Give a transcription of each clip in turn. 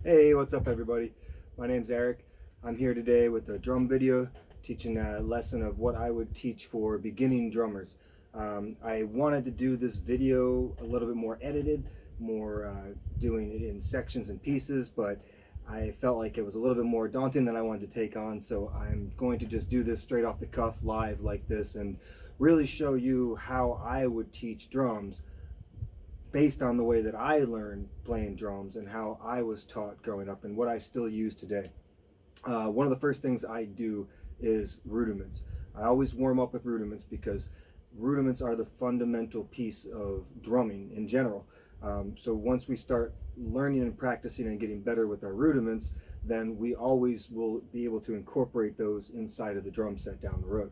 Hey, what's up everybody? My name's Eric. I'm here today with a drum video teaching a lesson of what I would teach for beginning drummers. I wanted to do this video a little bit more edited, more doing it in sections and pieces, but I felt like it was a little bit more daunting than I wanted to take on, so I'm going to just do this straight off the cuff live like this and really show you how I would teach drums based on the way that I learned playing drums and how I was taught growing up and what I still use today. One of the first things I do is rudiments. I always warm up with rudiments because rudiments are the fundamental piece of drumming in general. So once we start learning and practicing and getting better with our rudiments, then we always will be able to incorporate those inside of the drum set down the road.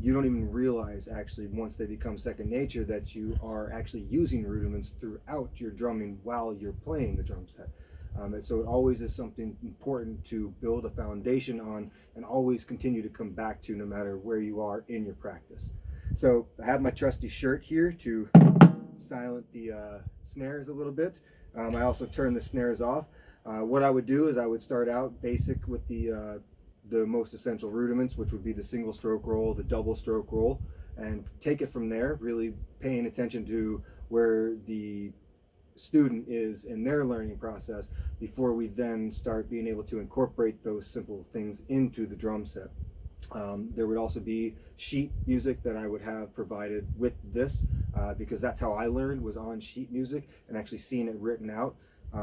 You don't even realize actually once they become second nature that you are actually using rudiments throughout your drumming while you're playing the drum set. And so it always is something important to build a foundation on and always continue to come back to no matter where you are in your practice. So I have my trusty shirt here to silence the snares a little bit. I also turn the snares off. What I would do is I would start out basic with the most essential rudiments, which would be the single stroke roll, the double stroke roll, and take it from there, really paying attention to where the student is in their learning process before we then start being able to incorporate those simple things into the drum set. There would also be sheet music that I would have provided with this because that's how I learned, was on sheet music and actually seeing it written out.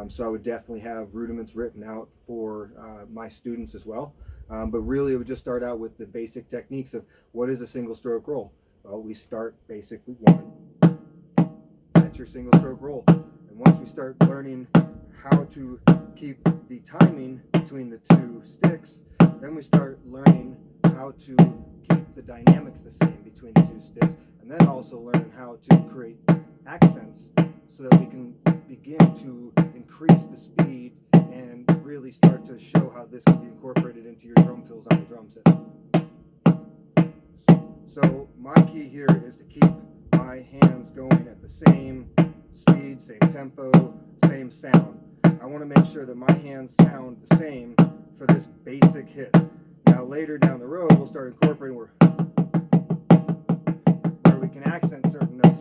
So I would definitely have rudiments written out for my students as well. But really it would just start out with the basic techniques of what is a single stroke roll. Well, we start basically one, that's your single stroke roll. And once we start learning how to keep the timing between the two sticks, then we start learning how to keep the dynamics the same between the two sticks, and then also learning how to create accents so that we can begin to increase the speed and really start to show how this can be incorporated into your drum fills on the drum set. So my key here is to keep my hands going at the same speed, same tempo, same sound. I want to make sure that my hands sound the same for this basic hit. Now later down the road we'll start incorporating where we can accent certain notes.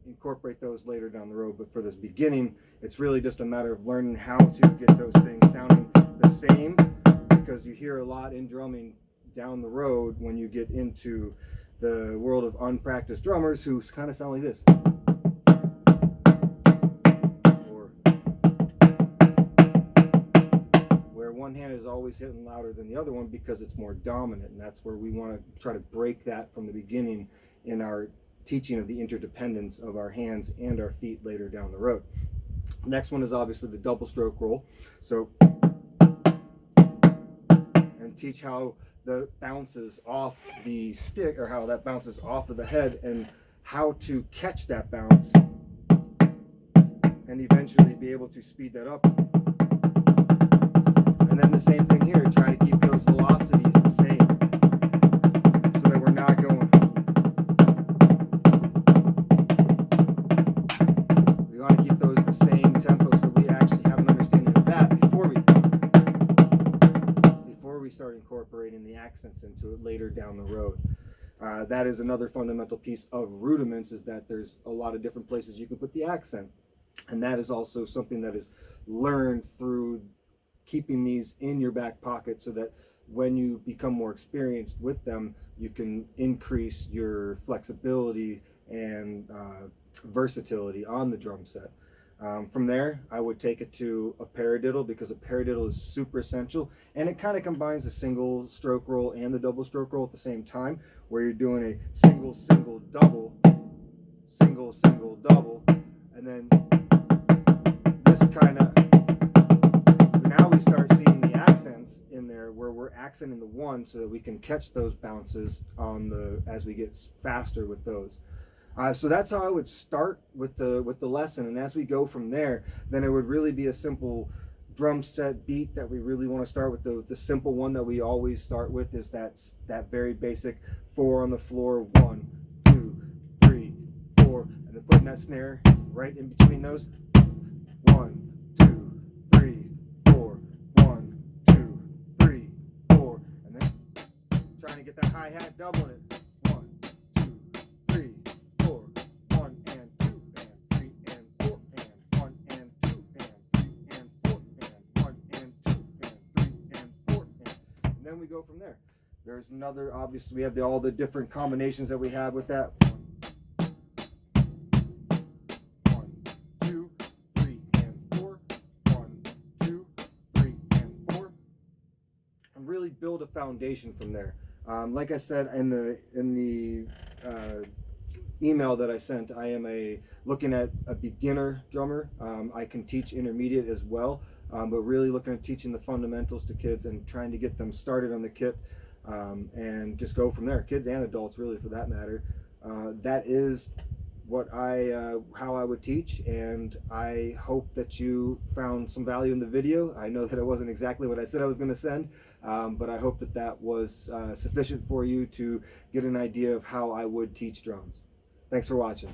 Incorporate those later down the road, but for this beginning it's really just a matter of learning how to get those things sounding the same, because you hear a lot in drumming down the road when you get into the world of unpracticed drummers who kind of sound like this, or where one hand is always hitting louder than the other one because it's more dominant, and that's where we want to try to break that from the beginning in our teaching of the interdependence of our hands and our feet later down the road. Next one is obviously the double stroke roll. So, and teach how that bounces off the stick, or how that bounces off of the head, and how to catch that bounce and eventually be able to speed that up. And then the same thing here, try to keep those velocities the same so that we're not going. We want to keep those the same tempo so we actually have an understanding of that before we start incorporating the accents into it later down the road. That is another fundamental piece of rudiments, is that there's a lot of different places you can put the accent. And that is also something that is learned through keeping these in your back pocket so that when you become more experienced with them, you can increase your flexibility and versatility on the drum set. From there, I would take it to a paradiddle, because a paradiddle is super essential, and it kind of combines the single stroke roll and the double stroke roll at the same time, where you're doing a single, single, double, single, single, double, and then this kind of, now we start seeing the accents in there where we're accenting the one so that we can catch those bounces on the, as we get faster with those. So that's how I would start with the lesson, and as we go from there, then it would really be a simple drum set beat that we really want to start with. The simple one that we always start with is that very basic 4 on the floor, 1, 2, 3, 4, and then putting that snare right in between those. 1, 2, 3, 4, 1, 2, 3, 4, and then trying to get that hi-hat, doubling it. 1, 2, 3, 4, 1 and 2 and 3 and 4 and 1 and 2 and 3 and 4 and 1 and 2 and 3 and 4 and then we go from there. There's another, obviously we have all the different combinations that we have with that. 1, 2, 3 and 4, 1, 2, 3 and 4, and really build a foundation from there. Like I said in the email that I sent, I am looking at a beginner drummer. I can teach intermediate as well, but really looking at teaching the fundamentals to kids and trying to get them started on the kit, and just go from there. Kids and adults, really, for that matter. That is what how I would teach, and I hope that you found some value in the video. I know that it wasn't exactly what I said I was going to send, but I hope that that was sufficient for you to get an idea of how I would teach drums. Thanks for watching.